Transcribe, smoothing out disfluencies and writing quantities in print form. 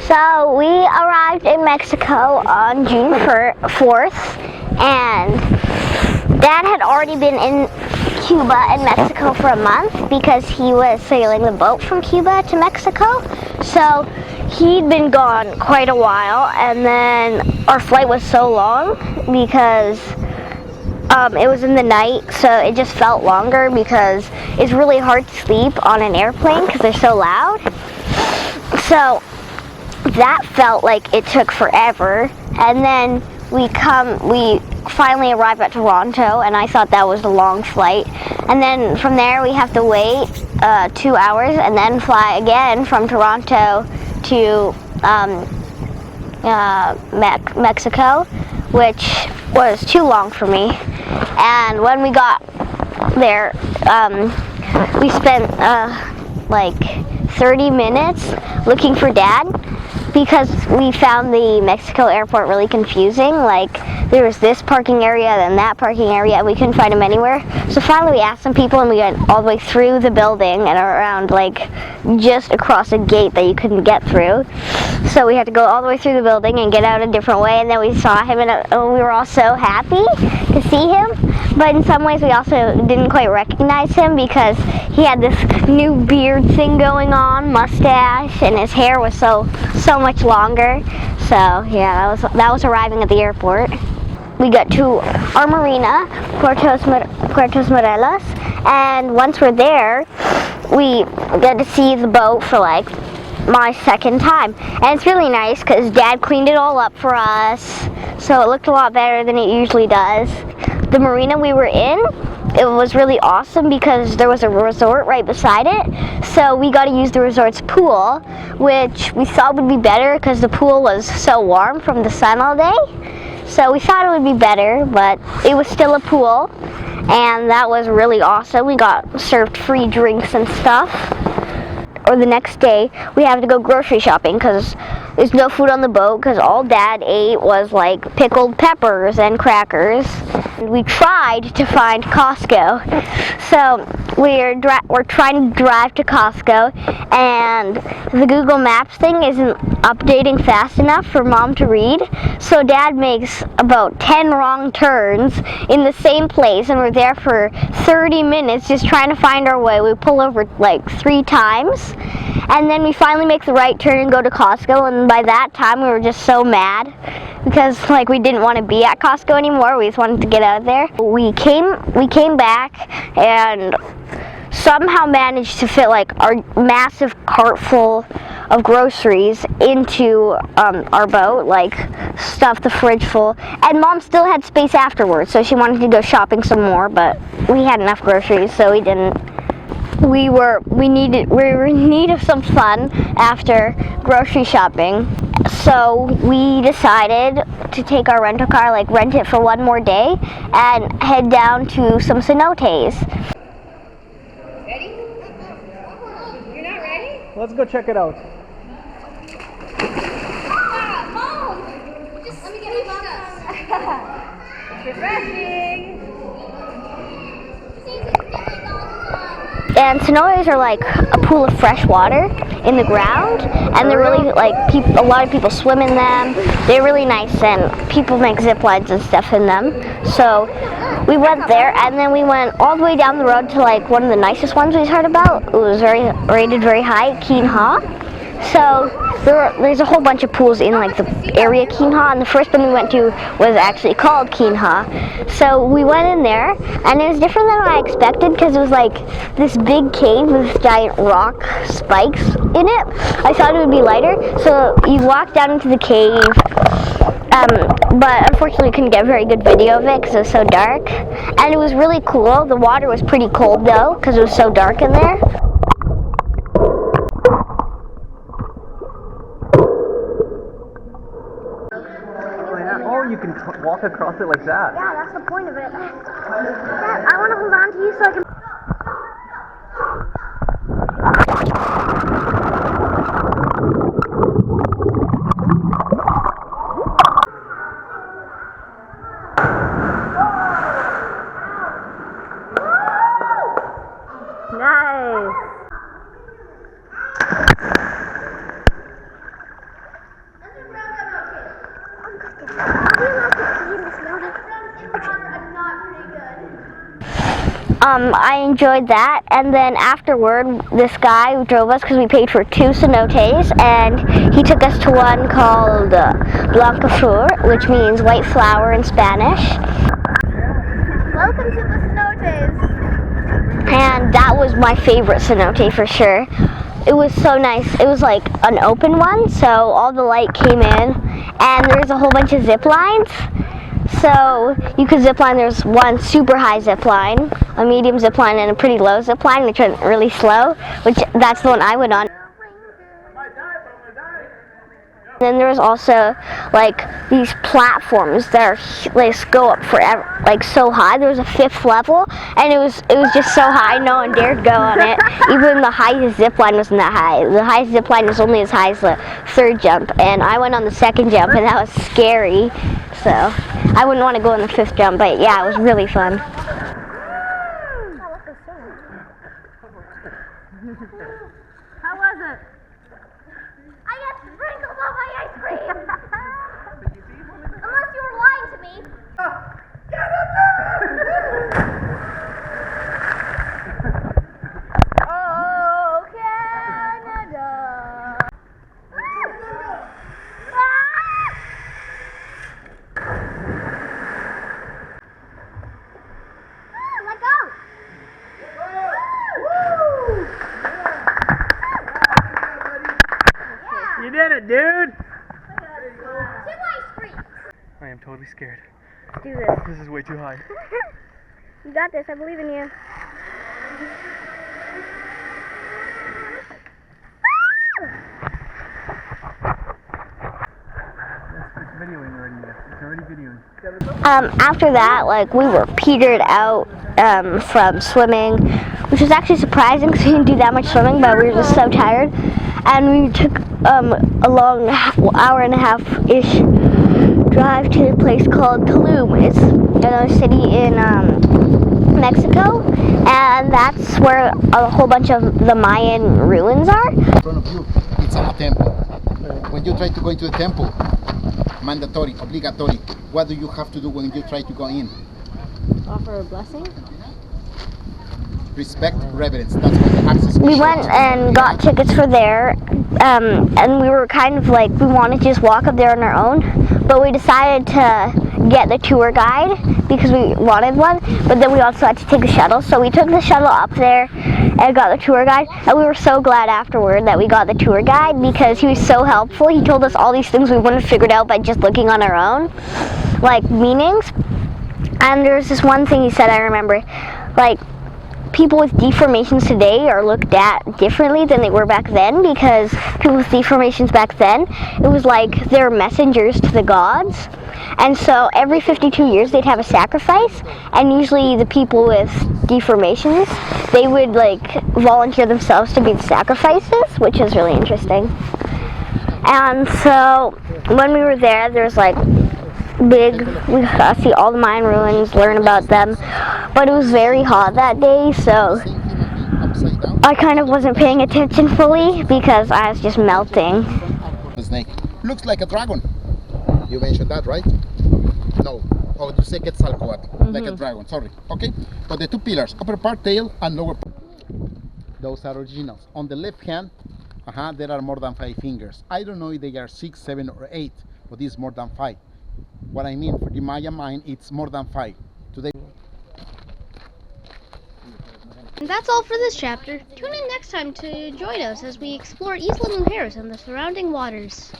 So we arrived in Mexico on June 4th, and Dad had already been in Cuba and Mexico for a month because he was sailing the boat from Cuba to Mexico. So he'd been gone quite a while, and then our flight was so long because it was in the night, so it just felt longer because it's really hard to sleep on an airplane because they're so loud. So that felt like it took forever, and then we finally arrived at Toronto, and I thought that was a long flight. And then from there we have to wait 2 hours and then fly again from Toronto to Mexico, which was too long for me. And when we got there, we spent like 30 minutes looking for Dad because we found the Mexico airport really confusing. Like, there was this parking area and that parking area, and we couldn't find him anywhere. So finally we asked some people, and we went all the way through the building and around, like, just across a gate that you couldn't get through. So we had to go all the way through the building and get out a different way, and then we saw him, and we were all so happy to see him. But in some ways we also didn't quite recognize him because he had this new beard thing going on, mustache, and his hair was so much longer. So yeah, that was arriving at the airport. We got to our marina, Puerto Morelos, and once we're there, we got to see the boat for like my second time. And it's really nice because Dad cleaned it all up for us, so it looked a lot better than it usually does. The marina we were in, it was really awesome because there was a resort right beside it, so we got to use the resort's pool, which we thought would be better because the pool was so warm from the sun all day. So we thought it would be better, but it was still a pool, and that was really awesome. We got served free drinks and stuff. Or the next day, we have to go grocery shopping because there's no food on the boat because all Dad ate was like pickled peppers and crackers. And we tried to find Costco. So we're trying to drive to Costco, and the Google Maps thing isn't updating fast enough for Mom to read. So Dad makes about 10 wrong turns in the same place, and we're there for 30 minutes just trying to find our way. We pull over like 3 times, and then we finally make the right turn and go to Costco, and by that time we were just so mad because like we didn't want to be at Costco anymore. We just wanted to get out of there. We came back and somehow managed to fit like our massive cart full of groceries into our boat, like stuffed the fridge full, and Mom still had space afterwards, so she wanted to go shopping some more, but we had enough groceries, so we didn't. We were in need of some fun after grocery shopping, so we decided to take our rental car, like rent it for one more day, and head down to some cenotes. Ready? You're not ready? Let's go check it out. Mom! Just let me get my box. Refreshing! And cenotes are like a pool of fresh water in the ground, and they're really like a lot of people swim in them. They're really nice, and people make zip lines and stuff in them. So we went there, and then we went all the way down the road to like one of the nicest ones we've heard about. It was rated very high, Keen Ha. So there's a whole bunch of pools in like the area Keen Ha, and the first one we went to was actually called Keen Ha. So we went in there, and it was different than what I expected because it was like this big cave with giant rock spikes in it. I thought it would be lighter, so you walk down into the cave, but unfortunately couldn't get a very good video of it because it was so dark. And it was really cool. The water was pretty cold though because it was so dark in there. Oh, you can walk across it like that. Yeah, that's the point of it. Dad, I want to hold on to you so I can... Nice. I enjoyed that, and then afterward, this guy drove us because we paid for 2 cenotes, and he took us to one called Blanca Flor, which means white flower in Spanish. Welcome to the Cenotes. And that was my favorite cenote for sure. It was so nice. It was like an open one, so all the light came in, and there was a whole bunch of zip lines. So you could zip line. There's one super high zip line, a medium zip line, and a pretty low zip line, which went really slow, which that's the one I went on. Then there was also like these platforms that are like go up forever, like so high. There was a 5th level, and it was just so high no one dared go on it. Even the highest zip line wasn't that high. The highest zip line was only as high as the 3rd jump, and I went on the 2nd jump, and that was scary. So I wouldn't want to go on the 5th jump, but yeah, it was really fun. How was it? I got sprinkles on my ice cream. Unless you were lying to me. Oh, Canada. Let go. You did it, dude! 2 ice creams. I am totally scared. Let's do this. This is way too high. You got this. I believe in you. It's videoing already. It's already videoing. After that, like we were petered out from swimming, which was actually surprising because we didn't do that much swimming, but we were just so tired. And we took a long hour and a half-ish drive to a place called Tulum. It's another city in Mexico, and that's where a whole bunch of the Mayan ruins are. In front of you, it's a temple. When you try to go into the temple, mandatory, obligatory, what do you have to do when you try to go in? Offer a blessing? Respect, reverence. That's what the access. We went and got tickets for there, and we were kind of like, we wanted to just walk up there on our own, but we decided to get the tour guide because we wanted one, but then we also had to take the shuttle, so we took the shuttle up there and got the tour guide, and we were so glad afterward that we got the tour guide because he was so helpful. He told us all these things we wouldn't have figured out by just looking on our own, like meanings. And there's this one thing he said I remember, like, people with deformations today are looked at differently than they were back then, because people with deformations back then, it was like they're messengers to the gods. And so every 52 years they'd have a sacrifice, and usually the people with deformations, they would like volunteer themselves to be the sacrifices, which is really interesting. And so when we were there, there's like we got to see all the Mayan ruins, learn about them, but it was very hot that day, so I kind of wasn't paying attention fully because I was just melting. The snake looks like a dragon. You mentioned that, right? No. Oh, you say Quetzalcoatl, like a dragon. Sorry. Okay. But the 2 pillars, upper part, tail, and lower part, those are originals. On the left hand, there are more than 5 fingers. I don't know if they are 6, 7, or 8, but this is more than 5. What I mean, for the Maya mind, it's more than 5. Today. And that's all for this chapter. Tune in next time to join us as we explore Isla Mujeres and the surrounding waters.